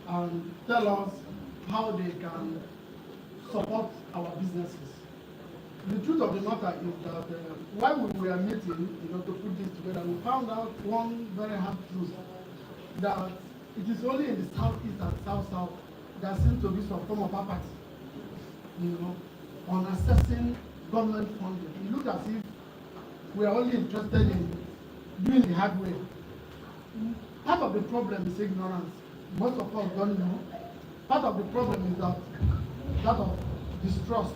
and tell us how they can support our businesses. The truth of the matter is that while we were meeting, to put this together, we found out one very hard truth, that it is only in the southeast and south there seems to be some form of apathy, on assessing government funding. It looks as if we are only interested in doing the hard way. Part of the problem is ignorance. Most of us don't know. Part of the problem is that of distrust.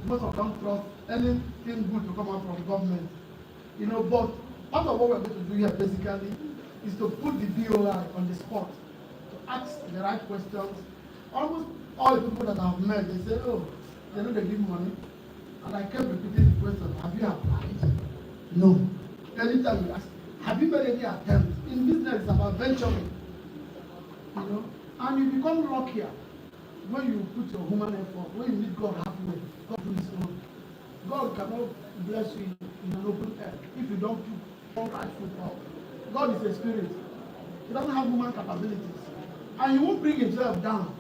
Most of them trust anything good to come out from government. But part of what we're going to do here basically is to put the DOI on the spot, to ask the right questions. Almost all the people that I've met, they say, oh, they know they give money. And I kept repeating the question, have you applied? No. Anytime we ask, have you made any attempt? In business, it's about venturing. And you become luckier when you put your human effort, when you meet God halfway, God do his own. God cannot bless you in an open air if you don't put right foot out. God is a spirit. He doesn't have human capabilities. And he won't bring himself down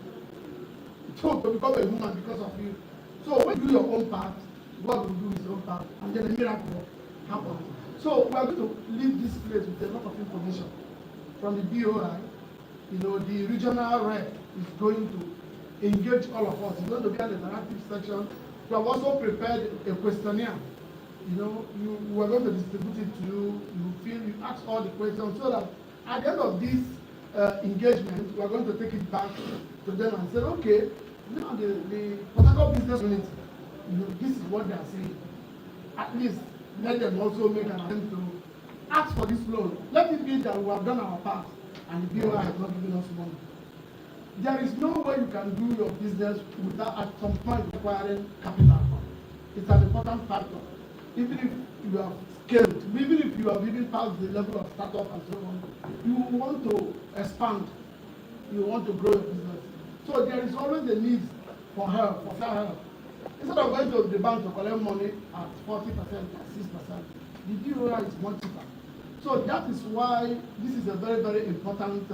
to become a human because of you. So when you do your own part, God will do his own part, and then a miracle happens. So we are going to leave this place with a lot of information from the DOI. The regional rep is going to engage all of us. It's going to be an interactive section. We have also prepared a questionnaire. We are going to distribute it to you. You ask all the questions so that at the end of this engagement, we are going to take it back to them and say, okay, now the Port Harcourt business unit, this is what they are saying. At least let them also make an attempt to ask for this loan. Let it be that we have done our part and the BOI has not given us money. There is no way you can do your business without at some point requiring capital. It's an important factor. Even if you have scaled, even if you have even passed the level of startup and so on, you want to expand, you want to grow your business. So there is always a need for help, for help. Instead of going to the bank to collect money at 40%, at 6%, the DOI is much cheaper. So that is why this is a very, very important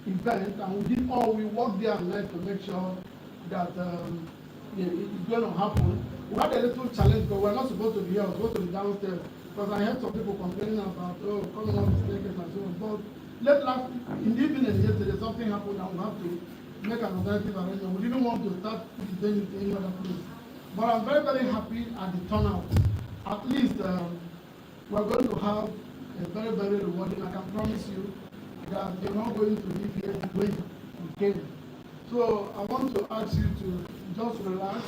event, and we worked there and night to make sure that it's going to happen. We had a little challenge, but we're not supposed to be here, we're supposed to be downstairs, because I heard some people complaining about, coming up with staircase and so on. But in the evening yesterday, something happened and we have to make an alternative arrangement. We didn't want to start doing it in any other place. But I'm very, very happy at the turnout. At least we're going to have a very, very rewarding. I can promise you that you're not going to leave here the way you came. So I want to ask you to just relax,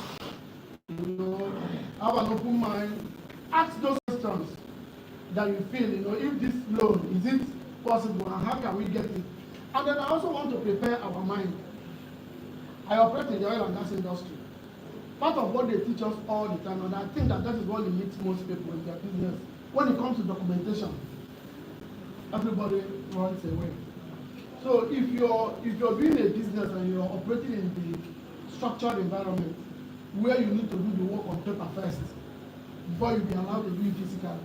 have an open mind, ask those questions that you feel, if this loan, is it possible and how can we get it? And then I also want to prepare our mind. I operate in the oil and gas industry. Part of what they teach us all the time, and I think that is what limits most people in their business. When it comes to documentation, everybody runs away. So if you're doing a business and you're operating in the structured environment where you need to do the work on paper first before you be allowed to do it physically,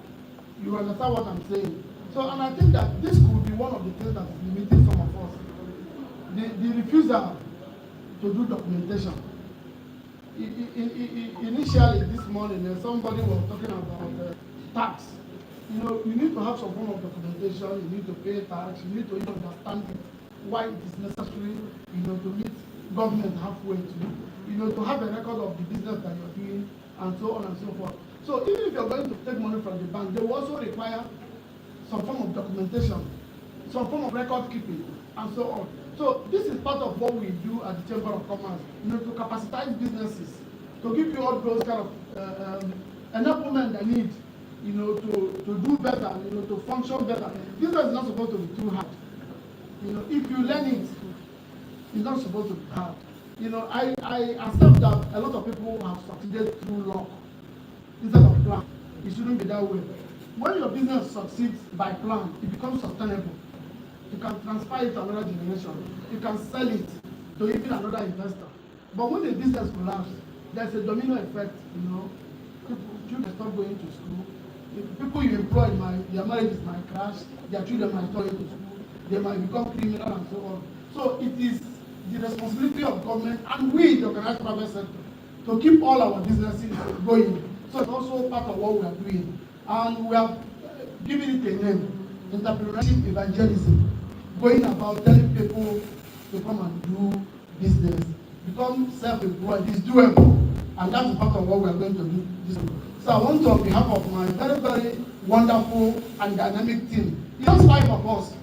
you understand what I'm saying? So, and I think that this could be one of the things that is limiting some of us. The refusal to do documentation. Initially this morning, somebody was talking about tax. You need to have some form of documentation, you need to pay tax, you need to even understand why it is necessary, to meet government halfway to have a record of the business that you're doing, and so on and so forth. So even if you're going to take money from the bank, they will also require some form of documentation, some form of record keeping, and so on. So this is part of what we do at the Chamber of Commerce, to capacitize businesses, to give you all those kind of enablement they need, to do better, to function better. Business is not supposed to be too hard. If you learn it, it's not supposed to be hard. I accept that a lot of people have succeeded through luck instead of plan. It shouldn't be that way. When your business succeeds by plan, it becomes sustainable. You can transfer it to another generation. You can sell it to even another investor. But when the business collapses, there's a domino effect. Children stop going to school. People you employ, their marriages might crash. Their children might stop going to school. They might become criminal and so on. So it is the responsibility of government and we, the organized private sector, to keep all our businesses going. So it's also part of what we are doing. And we have given it a name, entrepreneurship evangelism, going about telling people to come and do business, become self-employed. It's doable, and that's part of what we are going to do this week. So I want to, on behalf of my very, very wonderful and dynamic team, it's just 5 of us.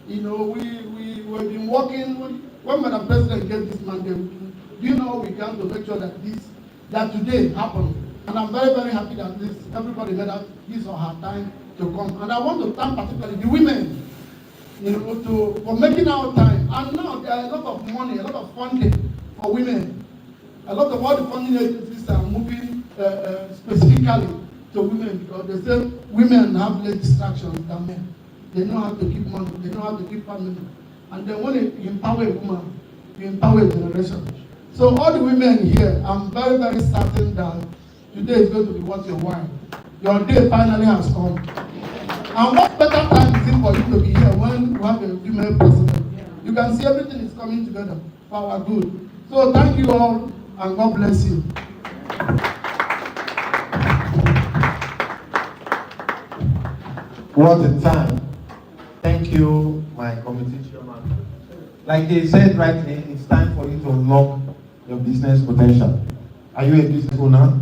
You know, we've been working, when Madam President gave this mandate, do you know we can to make sure that today happened. And I'm very, very happy that everybody made up his or her time to come. And I want to thank particularly the women, you know, for making our time. And now there are a lot of money, a lot of funding for women. A lot of all the funding agencies are moving specifically to women because they say women have less distractions than men. They know how to keep money, they know how to keep family. And then when you empower a woman, you empower a generation. So all the women here, I'm very, very certain that today is going to be worth your while. Your day finally has come. And what better time is it for you to be here when we have a female president? You can see everything is coming together for our good. So thank you all, and God bless you. What a time. Thank you, my committee chairman. Like they said rightly, it's time for you to unlock your business potential. Are you a business owner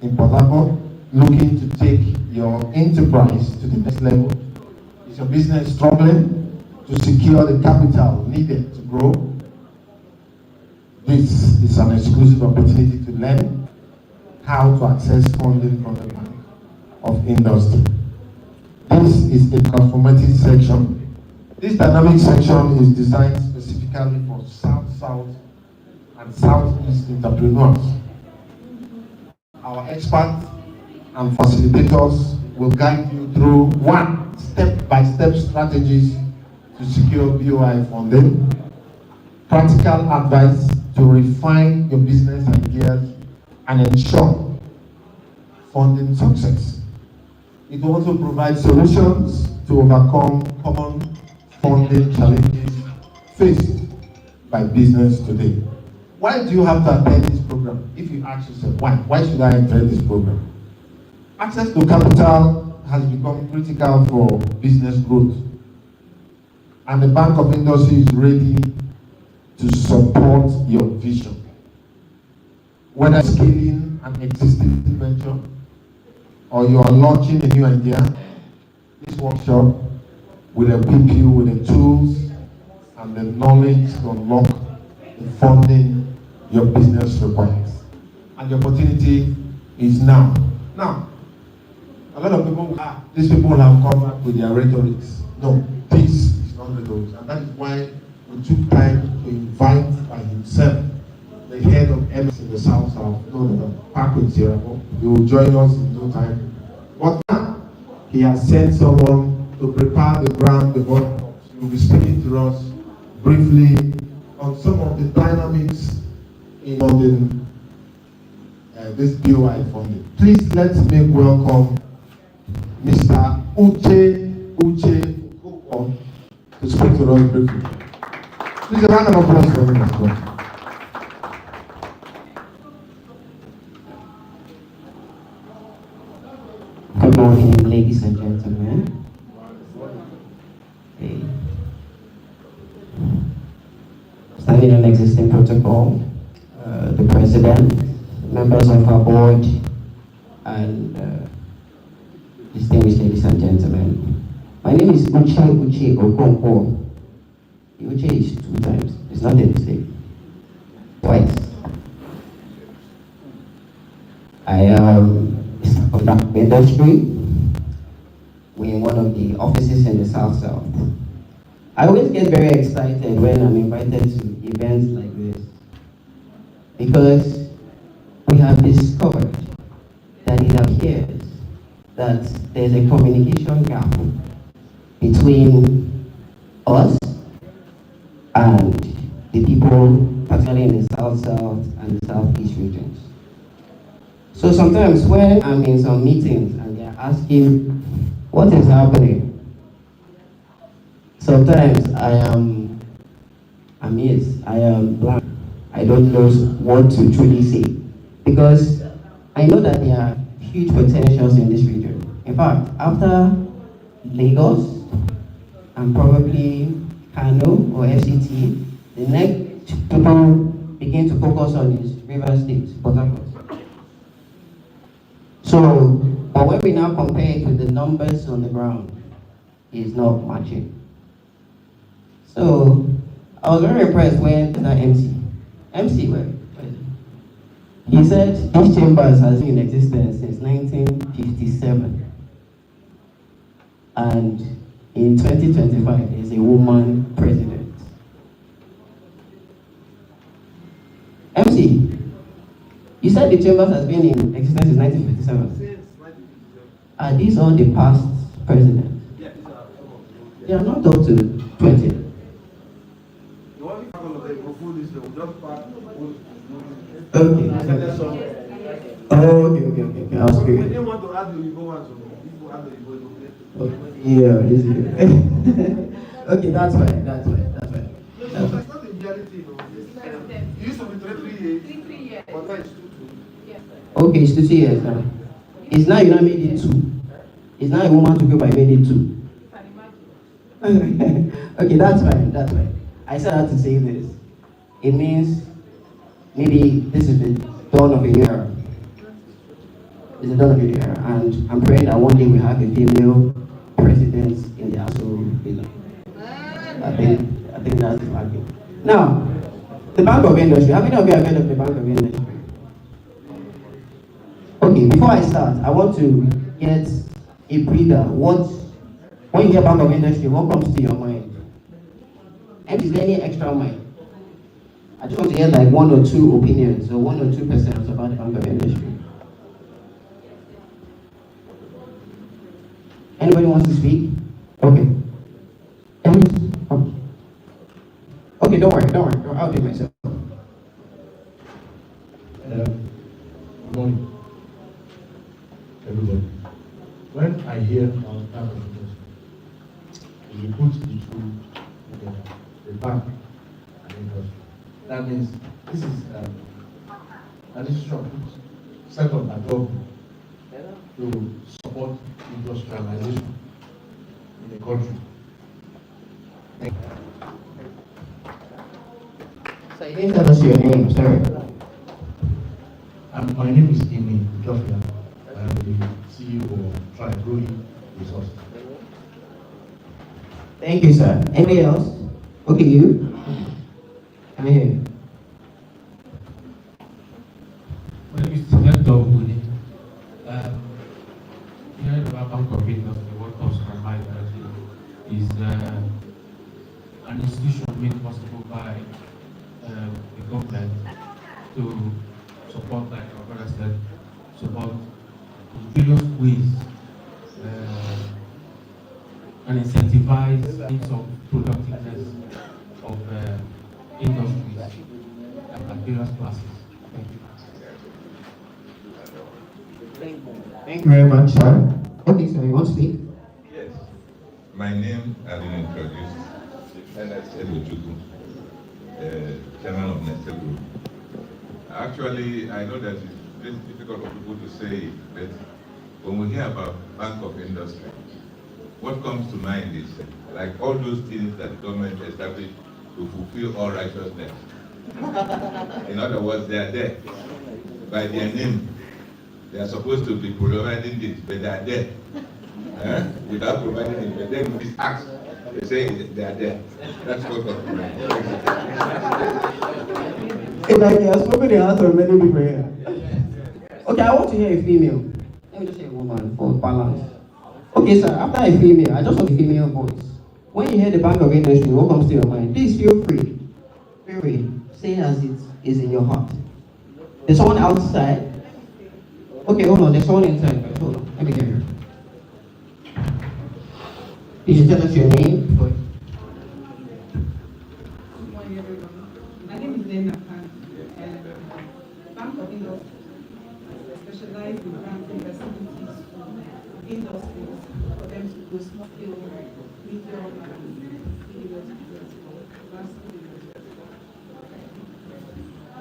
in Port Harcourt looking to take your enterprise to the next level? Is your business struggling to secure the capital needed to grow? This is an exclusive opportunity to learn how to access funding from the Bank of Industry. This is a transformative section. This dynamic section is designed specifically for South and Southeast entrepreneurs. Our experts and facilitators will guide you through step-by-step strategies to secure BOI funding, practical advice to refine your business ideas and ensure funding success. It will also provide solutions to overcome common funding challenges faced by business today. Why do you have to attend this program? If you ask yourself, why should I attend this program? Access to capital has become critical for business growth, and the Bank of Industry is ready to support your vision. Whether scaling an existing venture or you are launching a new idea, this workshop will equip you with the tools and the knowledge to unlock the funding your business requires. And the opportunity is now. Now, a lot of people, these people have come up with their rhetorics. No, this is not rhetorics. And that is why we took time to invite by himself the head of MS in the South, Harcourt here. He will join us in no time. But now, he has sent someone to prepare the ground before he will be speaking to us briefly on some of the dynamics in this BOI funding. Please let's make welcome Mr. Uche Okon to speak to us briefly. Please a round of applause for him as well. Good morning, ladies and gentlemen. Okay. Standing on existing protocol, the president, members of our board, and distinguished ladies and gentlemen. My name is Uche Okonkwo. Uche is 2 times. It's not a mistake. Twice. I am from the industry. We're in one of the offices in the South. I always get very excited when I'm invited to events like this, because we have discovered that it appears that there's a communication gap between us and the people, particularly in the South and the Southeast regions. So sometimes when I'm in some meetings and they're asking what is happening, sometimes I'm yes, I am blank. I don't know what to truly say because I know that there are huge potentials in this region. In fact, after Lagos and probably Kano or FCT, the next people begin to focus on is River State, Port Harcourt. So, but when we now compare it with the numbers on the ground, it's not matching. So, I was very impressed when that MC, where? He said these chambers has been in existence since 1957. And in 2025, there's a woman president. MC, you said the chambers has been in existence since 1957. Are these all the past presidents? They are not up to 20. Okay. Okay. I'll speak. We didn't want to add the Igbo ones, so people add the Igbo. Yeah, easy. Okay, that's fine. That's fine. It's not in reality, you know. It used to be 3 years. But now it's 2. Okay, it's 2 years now. It's now you not made it 2. It's now a woman to go by made it 2. Okay, that's fine. I said that to say this. It means maybe this is the dawn of a new era. It's the dawn of a new era, and I'm praying that one day we have a female president in the House of Representatives. I think that's the target. Now, the Bank of Industry. How many of you have heard of the Bank of Industry? Okay, before I start, I want to get a breather. When you hear Bank of Industry, what comes to your mind? And is there any extra mind? I just want to hear like 1 or 2 opinions or 1 or 2% about the Bank of Industry. Anybody wants to speak? Okay. Okay, don't worry. I'll do it myself. Good morning, everybody. When I hear about Bank of Industry, you put the two together, the bank and industry. That means this is an institution set up by government to support industrialization in the country. Thank you. So you didn't tell us your name, sorry. My name is Amy Jofia. I am the CEO of Trigrowing Resources. Thank you, sir. Anybody else? Okay, you? Come here. My name is Hector Uni. Hearing about Bank of Industry, what comes to my mind is an institution made possible by the government to support, like our brother said, support in various ways and incentivize things of productiveness of industries at various classes. Thank you. Thank you very much, sir. Okay, sir, you want to speak? Yes. My name has been introduced. And I said Ojuku, chairman of Nestle Group. Actually, I know that it's very difficult for people to say it, but when we hear about Bank of Industry, what comes to mind is like all those things that the government established to fulfill all righteousness. In other words, they are there by their name. They are supposed to be providing this, but they are there. Without providing it, but then with this act, they say they are there. That's what comes to mind. It's like you have spoken the heart of many people here. Okay, I want to hear a female. Let me just say a woman for balance. Okay, sir, after a female, I just want a female voice. When you hear the Bank of Industry, what comes to your mind? Please feel free. Feel free. Say as it is in your heart. There's someone outside. Okay, hold on. There's someone inside. Wait, hold on. Let me get here. Please tell us your name. Good morning, everyone. My name is Lena Khan, and Bank of Industry specializes in granting facilities to industries for them to go small scale, medium, and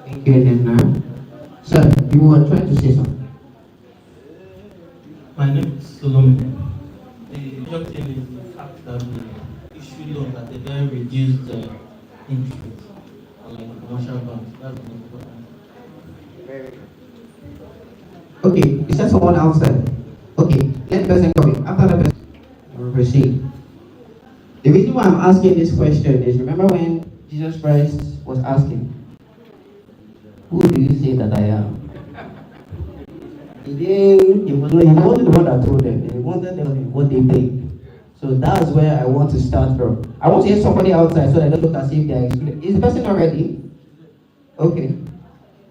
Thank you, Nena. Sir, you were trying to say something. My name is Solomon. The major thing is the fact that we issue loan at a very reduced interest, unlike commercial banks. That's the most important. Okay, you said someone outside. Okay, let the person come in. After the person, we'll proceed. The reason why I'm asking this question is remember when Jesus Christ was asking, who do you say that I am? He wasn't the one that told them. He wanted them what they think. So that's where I want to start from. I want to hear somebody outside so that they don't look as if they are excluded. Is the person not ready? Okay.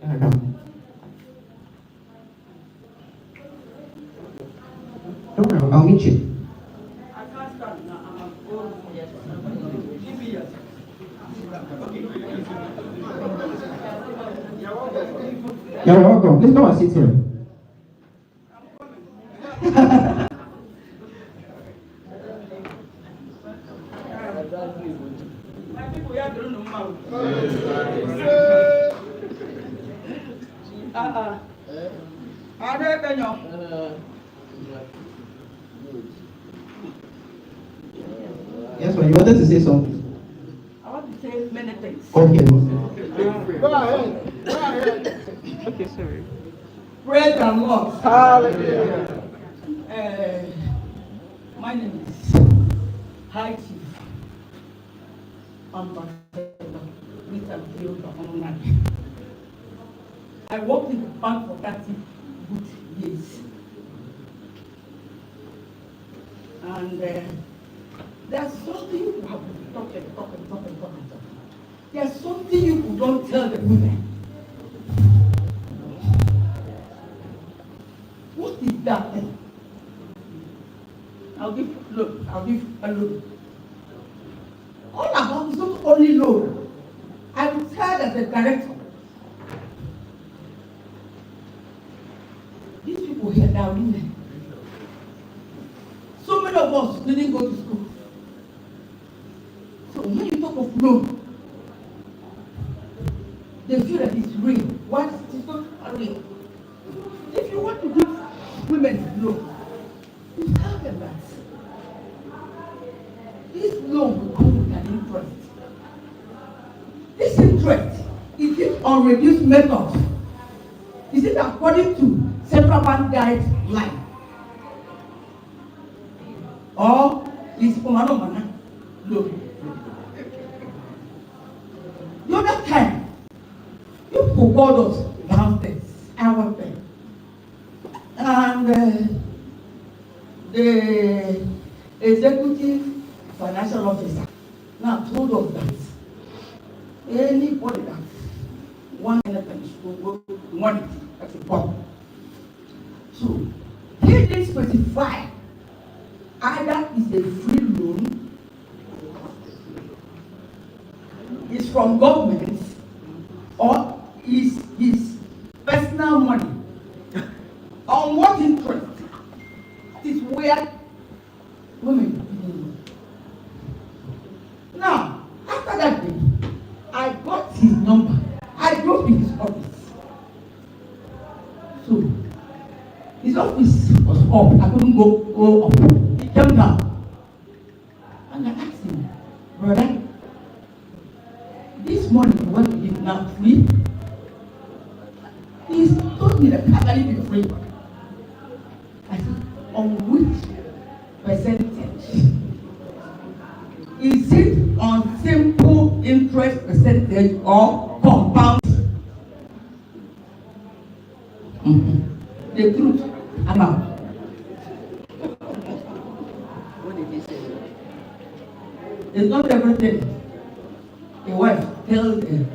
I don't know. Don't worry, I'll meet you. You're welcome. Please come and sit here. Yes, well, you wanted to say something. I want to say many things. Okay. Go ahead. Go ahead. Okay, sorry. Praise the Lord. Hallelujah. My name is High Chief Ambassador Mr. Fiona. I worked in the bank for 30 good years. And there's something you have to talk. There's something you don't tell the women. What is that thing? I'll give a loan. All about is not only loan. I will tell as a director. These people here, they are women. So many of us didn't go to school. So when you talk of loan, they feel that it's real. Why it is not real? If you want to give women loan, you tell them that this loan will come with an interest. This interest, is it on reduced method? Is it according to central bank guideline? Or is Omano loan? The other time, you called us downstairs. I was there. And the executive financial officer now told us that anybody that wants anything should go want it as a problem. So he didn't specify either is a free loan, is from government, or is his personal money. On what interest? This is where women begin. Now, after that day, I got his number. I drove to his office. So, his office was up. I couldn't go up. He came down. And I asked him, brother, this morning what you did now free? He told me that how can it be free? I said, on which percentage? Is it on simple interest percentage or compound? The truth amount. What did he say? It's not everything. A wife tells a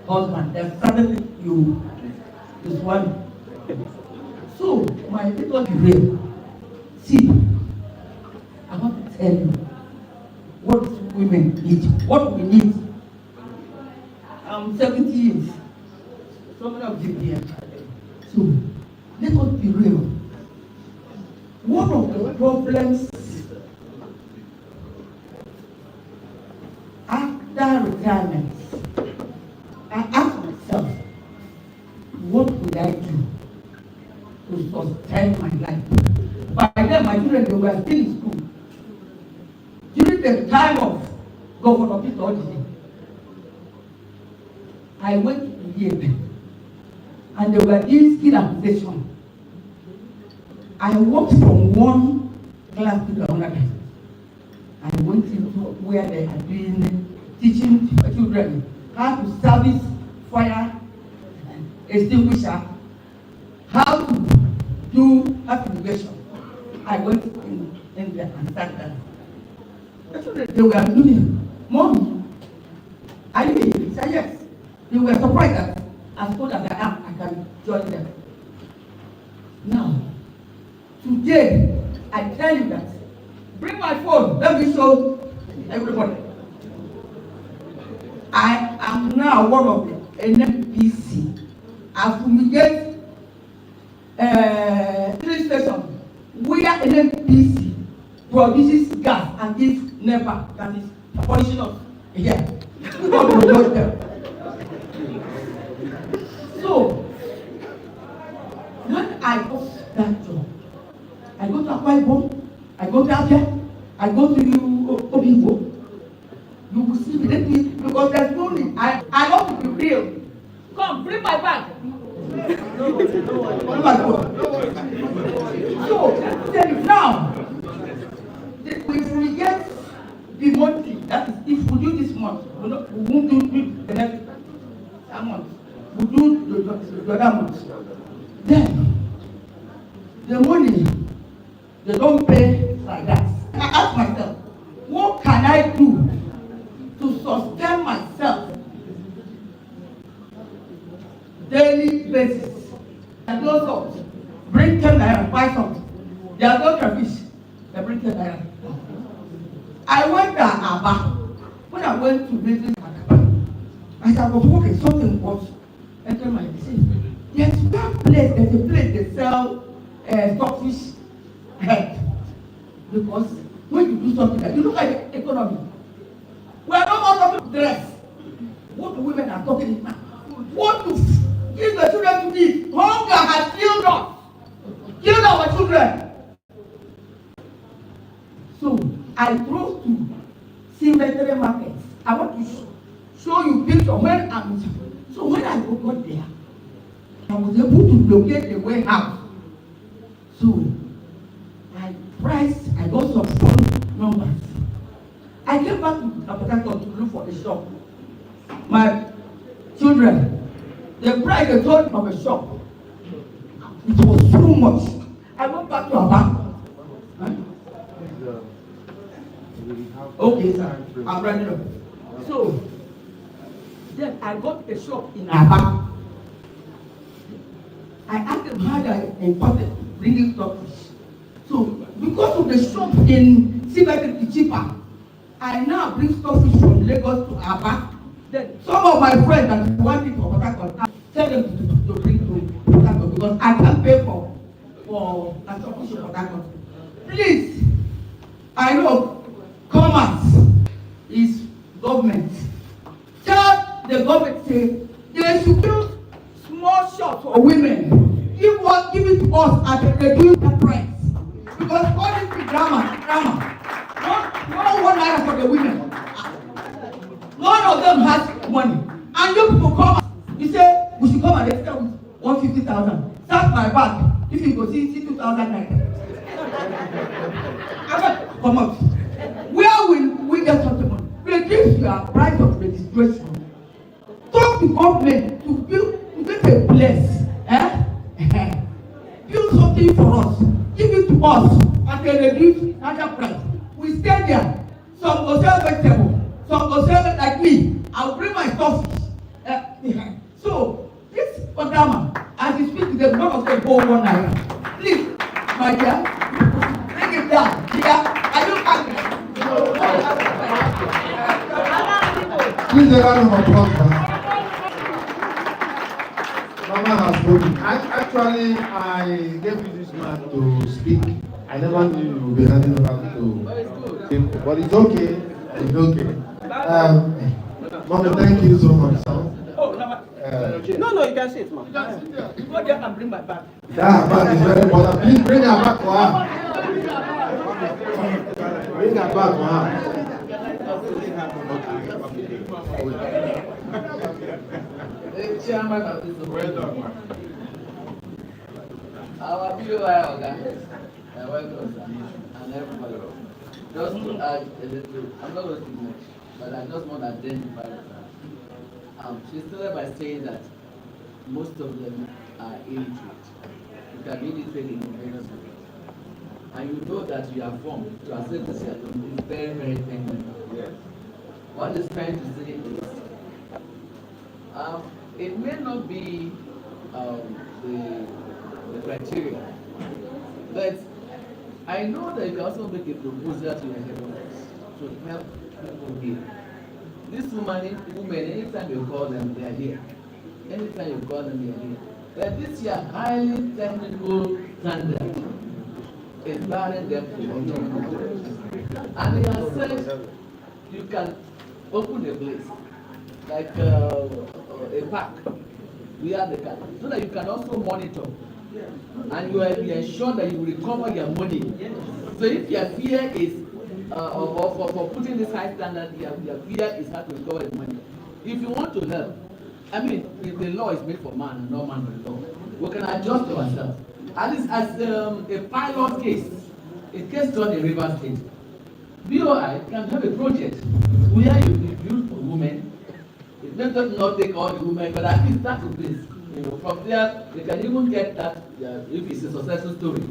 husband that suddenly you is one. So my little real. See, I want to tell you what women need, what we need. I'm 70 years. So many of you here. So let us be real. One of the problems after retirement, I ask myself, my children, they were still in school. During the time of Governor Peter Odidi, I went to Yemen, and they were doing skill acquisition. I walked from one class to the other. I went into where they had been teaching children how to service fire extinguisher, how to do activation. I went in there and sat there. The children, they were doing, Mommy, are you here? I said, yes. They were surprised that as old as I am, I can join them. Now, today, I tell you that, bring my phone, let me show everybody. I am now one of the NPC. I fumigate 3 stations where NPC produces gas and gives NEPA, that is pollution of here. God will judge them. So, when I got that job, I go to Akwa Ibom, I go to Abia, I go to Obingo. You will see me because there's no need. I want to be real. Come, bring my bag. So, let's tell you now, if we get the monthly, that is, if we do this month, we won't do the next month. We do the other month. Then, the money, they don't pay like that. I ask myself, what can I do to sustain myself daily basis? And those of bring 10 naira, buy something. They are not fish. They bring 10 naira. I went to Aba. When I went to visit Aba, I said, I was walking, something was entering my decision. There's one place, there's a place they sell stockfish head. Because when you do something like, you look at the economy. We are no more talking dress. What the women are talking now. What to give the children to eat. Hunger has killed us. Killed our children. So I drove to cemetery markets. I want to show you picture when I'm. So when I got there, I was able to locate the warehouse. So I priced, I got some phone numbers. I came back to Harcourt to look for a shop. My children, the price they told of a shop, it was so much. I went back to Aba. Huh? Okay, sir, I'm running up. So, then I got a shop in Aba. I asked them how I imported, bringing stockfish. So, because of the shop in Sibet is cheaper, I now bring stockfish from Lagos to Aba. Then some of my friends that want it for Port Harcourt, I tell them to bring to Port Harcourt because I can't pay for a stockfish in Port Harcourt. Please, I know commerce is government. Tell the government say they should build small shops for women. Give it to us at a reduced price. Because all this drama. No one naira for the women. None of them has money. And you people come, you say we should come and register with 150,000. Start my back. If you go see 2,000 naira. Come up. Where will we get something money? We give you a price of registration. Talk to government to get a place. Build something for us. Give it to us at a reduced price. We stay there. Some go sell vegetable. Some go sell like me. I'll bring my stuff. So this program, as you speak to them, none of them go 1 naira. Please, my dear, bring it down. Are you happy? Please, a round of applause. Mama has spoken. Actually, I gave you this man to speak. I never knew you would be handing over to him, but it's okay. It's okay. Mama, thank you so much, sir. No, you can sit, man. Go there and bring my bag. That bag is very important. Please bring her back for her. take her back for her. The chairman of this organization. Our BOI Oga, welcome sir, and everybody. Just to add a little, I'm not going to speak much, but I just want to identify with her. She started by saying that most of them are illiterate. You can be illiterate in various ways. And you know that you are formed to accept this alone is very, very technical. Yes. What is trying to say is, it may not be the criteria, but I know that you can also make a proposal to your head office to help people here. These women, anytime you call them, they are here. Anytime you call them, they are here. But this year, highly technical standard is barring them to and he has said you can open a place like a park where they can, so that you can also monitor and you will be ensured that you will recover your money. So if your fear is for putting this high standard, your fear is how to recover your money. If you want to help, I mean, if the law is made for man and not man for the law, we can adjust ourselves. At least as a pilot case, a case done in River State, BOI can have a project where you use for women. It may not take all the women, but at least start with this. You know, from there, they can even get that, if it's a successful story,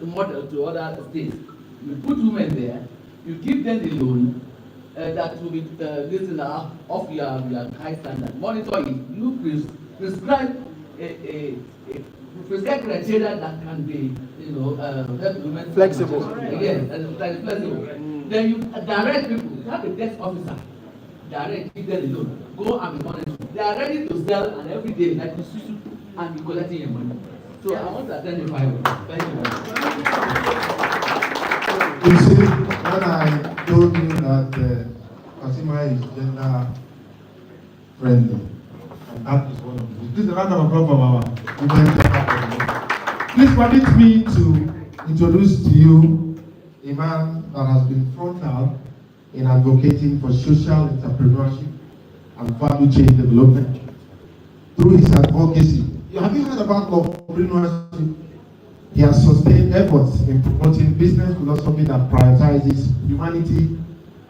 model to other states. You put women there, you give them the loan, that will be this off your high standard. Monitor it. You prescribe a prescribed criteria that can be, you know, help women Flexible. Yes, that is flexible. Then you direct people. You have a desk officer. Direct, give them the loan. Go and be monitoring. They are ready to sell, and every day, like you see, and you collecting your money. So I want to identify with you. Thank you very much. You see, when I told you that Fatima is gender friendly, and that is one of them. This is a round of applause for our women. Please permit me to introduce to you a man that has been frontal in advocating for social entrepreneurship and value chain development through his advocacy. Have you heard about entrepreneurship? He has sustained efforts in promoting business philosophy that prioritizes humanity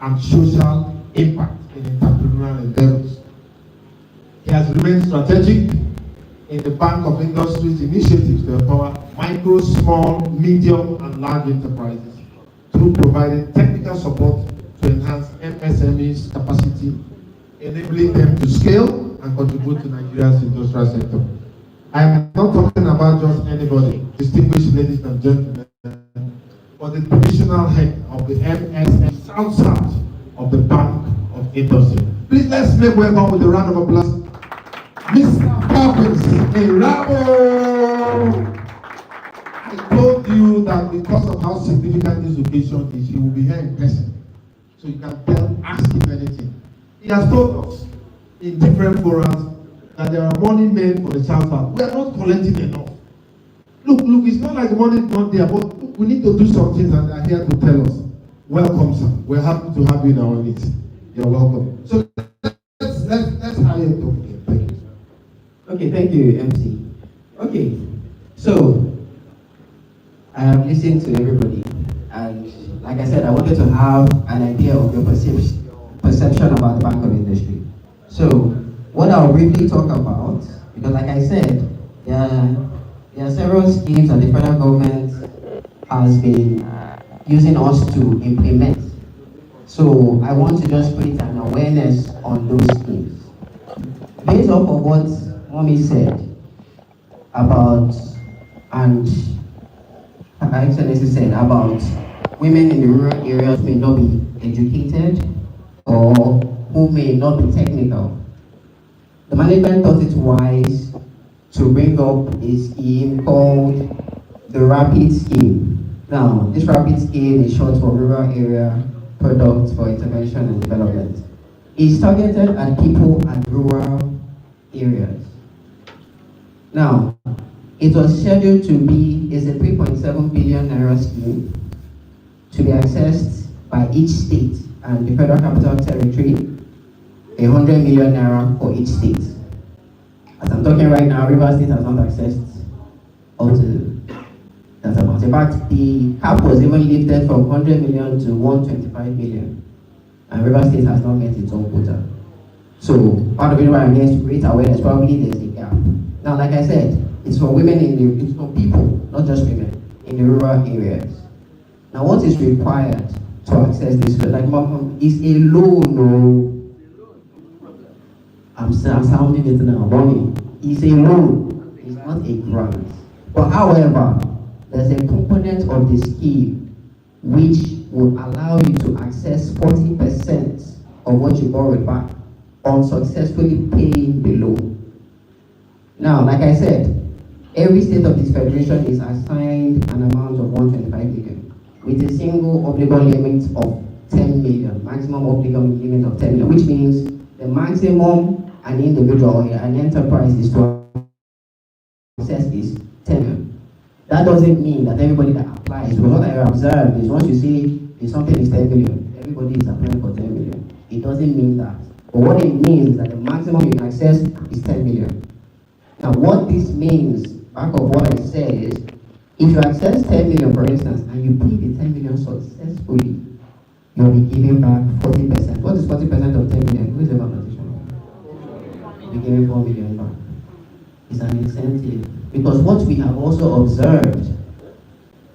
and social impact in entrepreneurial endeavors. He has remained strategic in the Bank of Industry's initiatives to empower micro, small, medium, and large enterprises through providing technical support to enhance MSMEs' capacity, enabling them to scale and contribute to Nigeria's industrial sector. I am not talking about just anybody, distinguished ladies and gentlemen, but the divisional head of the MSM South of the Bank of Industry. Please let's make welcome with a round of applause, Mr. Perkins Irabo. I told you that because of how significant this occasion is, he will be here in person. So you can ask him anything. He has told us in different forums that there are money made for the South. We are not collecting enough. Look, it's not like the money is not there, but we need to do some things, and they are here to tell us. Welcome, sir. We're happy to have you in our midst. You're welcome. So let's hire you to begin. Thank you. Okay, thank you, MC. Okay, so I have listened to everybody, and like I said, I wanted to have an idea of your perception about the Bank of Industry. So what I'll briefly talk about, because like I said, there are several schemes that the federal government has been using us to implement. So I want to just put an awareness on those schemes. Based off of what Mommy said about, and Her Excellency said about women in the rural areas may not be educated or who may not be technical. The management thought it wise to bring up a scheme called the RAPID scheme. Now, this RAPID scheme is short for Rural Area Products for Intervention and Development. It's targeted at people at rural areas. Now, it was scheduled to be, it's a 3.7 billion naira scheme to be accessed by each state and the Federal Capital Territory, 100 million naira for each state. As I'm talking right now, Rivers State has not accessed up to that amount. In fact, the cap was even lifted from 100 million to 125 million, and Rivers State has not met its own quota. So part of it why I'm here is to create awareness. Probably there's a gap. Now, like I said, it's for women it's for people, not just women, in the rural areas. Now, what is required to access this loan? Like mom, is a loan, no. I'm sounding it now, mommy. It's a loan, it's not a grant. But however, there's a component of the scheme which will allow you to access 40% of what you borrowed back on successfully paying the loan. Now, like I said, every state of this federation is assigned an amount of 125 million with a single obligor limit of 10 million, maximum obligor limit of 10 million, which means the maximum an individual or an enterprise is to access is 10 million. That doesn't mean that everybody that applies, but what I observed is once you say if something is 10 million, everybody is applying for 10 million. It doesn't mean that. But what it means is that the maximum you can access is 10 million. Now, what this means, back of what I said is, if you access 10 million, for instance, and you pay the 10 million successfully, you'll be giving back 40%. What is 40% of 10 million? Who is the mathematician? You'll be giving 4 million back. It's an incentive. Because what we have also observed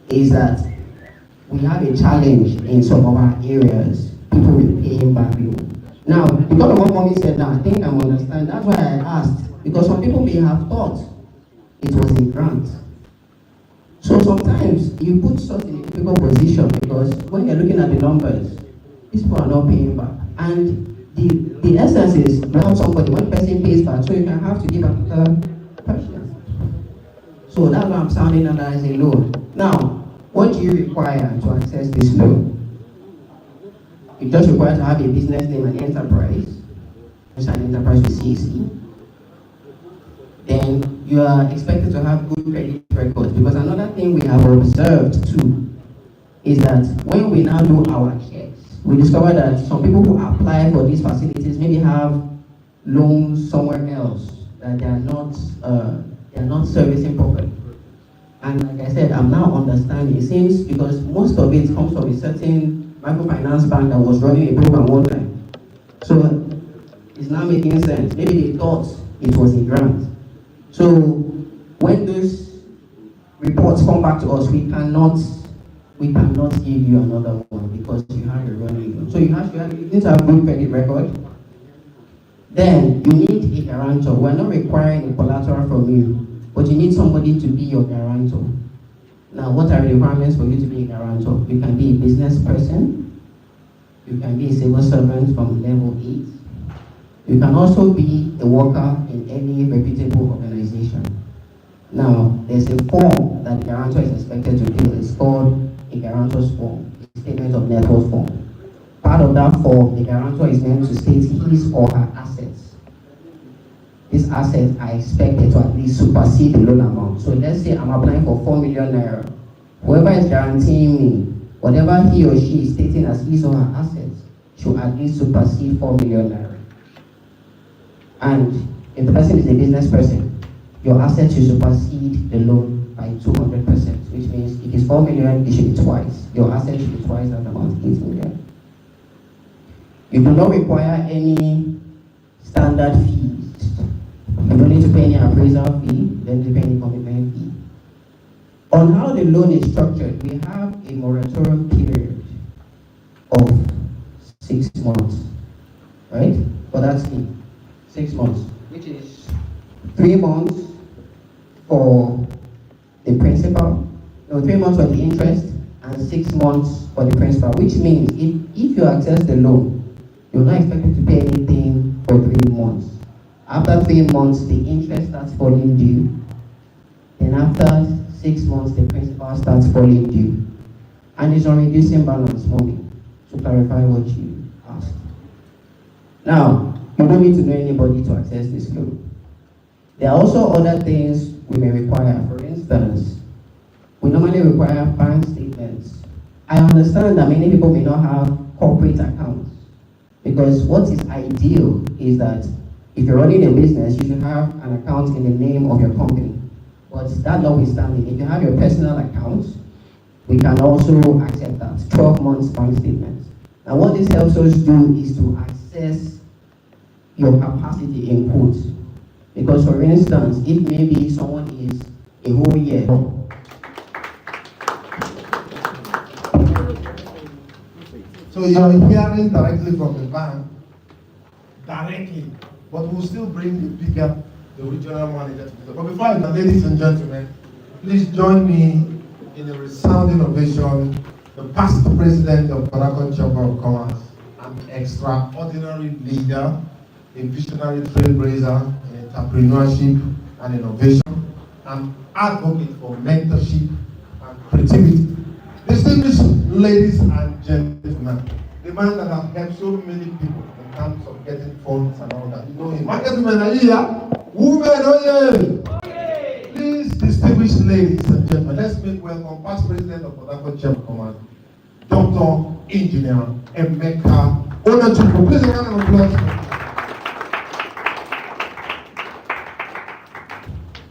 is that we have a challenge in some of our areas, people will paying back loan. Now, because of what mommy said now, I think I understand. That's why I asked. Because some people may have thought it was a grant. So sometimes you put such in a difficult position because when you're looking at the numbers, these people are not paying back. And the essence is not somebody, one person pays back, so you can have to give another person. So that's why I'm sounding that as a loan. Now, what do you require to access this loan? You just require to have a business name and enterprise. Just an enterprise with CC. Then you are expected to have good credit records, because another thing we have observed too is that when we now do our checks, we discover that some people who apply for these facilities maybe have loans somewhere else that they are not servicing properly. And like I said, I'm now understanding. It seems because most of it comes from a certain microfinance bank that was running a program one time. So it's now making sense. Maybe they thought it was a grant. So when those reports come back to us, we cannot give you another one because you have a running loan. So you need to have good credit record. Then you need a guarantor. We're not requiring a collateral from you, but you need somebody to be your guarantor. Now, what are the requirements for you to be a guarantor? You can be a business person. You can be a civil servant from level 8. You can also be a worker in any reputable organization. Now, there's a form that the guarantor is expected to fill. It's called a guarantor's form, a statement of net worth form. Part of that form, the guarantor is meant to state his or her assets. These assets are expected to at least supersede the loan amount. So let's say I'm applying for 4 million naira. Whoever is guaranteeing me, whatever he or she is stating as his or her assets, should at least supersede 4 million naira. And if the person is a business person, your assets should supersede the loan by 200%, which means if it's 4 million, it should be twice. Your assets should be twice that amount, 8 million. You do not require any standard fees. You don't need to pay any appraisal fee, you don't need to pay any commitment fee. On how the loan is structured, we have a moratorium period of 6 months, right? For that scheme. 6 months, which is 3 months for the principal, 3 months for the interest, and 6 months for the principal, which means if you access the loan, you're not expected to pay anything for 3 months. After 3 months, the interest starts falling due. Then after 6 months, the principal starts falling due. And it's on reducing balance money, to clarify what you asked. Now, you don't need to know anybody to access this loan. There are also other things we may require. For instance, we normally require bank statements I understand that many people may not have corporate accounts, because what is ideal is that if you're running a business, you should have an account in the name of your company. But that notwithstanding, if you have your personal account, we can also accept that 12 months bank statements. And what this helps us do is to assess your capacity in quotes. Because for instance, if maybe someone is a whole year, so you're hearing directly from the bank, directly, but we'll still bring the regional manager to the. But before I go, ladies and gentlemen, please join me in a resounding ovation, the past president of Harcourt Chamber of Commerce, an extraordinary leader, a visionary trailblazer in entrepreneurship and innovation, an advocate for mentorship and creativity. Distinguished ladies and gentlemen, the man that has helped so many people in terms of getting funds and all that. You know him. Market women are here. Women, oh yeah. Please, distinguished ladies and gentlemen, let's make welcome past president of Harcourt Chamber of Commerce, Dr. Engineer Emeka Onachukwu. Please, a round of applause.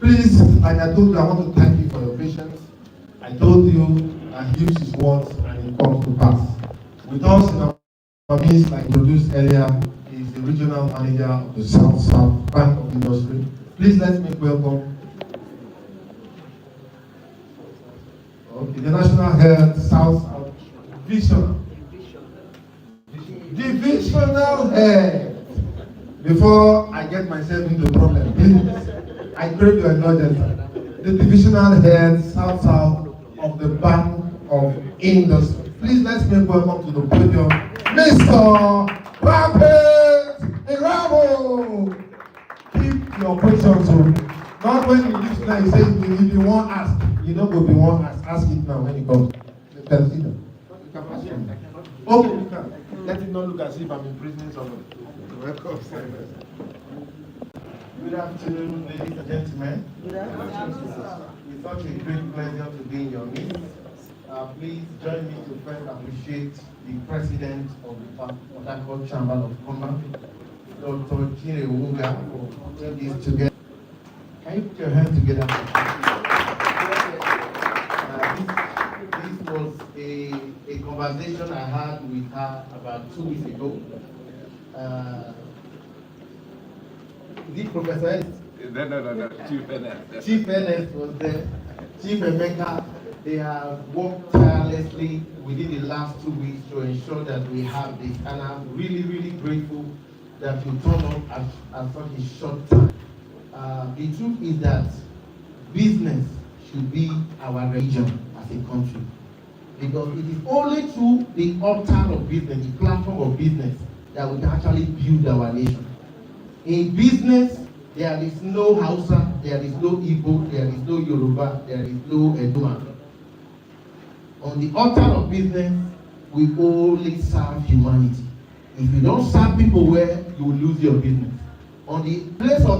Please, like I told you, I want to thank you for your patience. I told you that use his words and it comes to pass. With us in our midst, like introduced earlier, is the regional manager of the South Bank of Industry. Please let's make welcome. Okay, the National Health South Divisional Head. Before I get myself into problem, please, I crave your indulgence. The Divisional Head South of the Bank of Industry. Please let's make welcome to the podium, Mr. Rapid Irabo. Keep your questions on. Not when you leave now, you say if you want ask, you don't go be one ask it now when you come. Consider. Okay, you can. Let it not look as if I'm imprisoning someone. Welcome, sir. Good afternoon, ladies and gentlemen. Good afternoon. It's such a great pleasure to be in your midst. Please join me to first appreciate the president of the Harcourt Chamber of Commerce, Dr. Chirewuga, for putting this together. Can you put your hands together? This was a conversation I had with her about 2 weeks ago. The Professor No. Chief Ernest. Chief Ernest was there. Chief Emeka, they have worked tirelessly within the last 2 weeks to ensure that we have this. And I'm really, really grateful that you turned up at such a short time. The truth is that business should be our religion as a country. Because it is only through the altar of business, the platform of business, that we can actually build our nation. In business, there is no Hausa, there is no Igbo, there is no Yoruba, there is no Eduma. On the altar of business, we only serve humanity. If you don't serve people well, you will lose your business. On the place of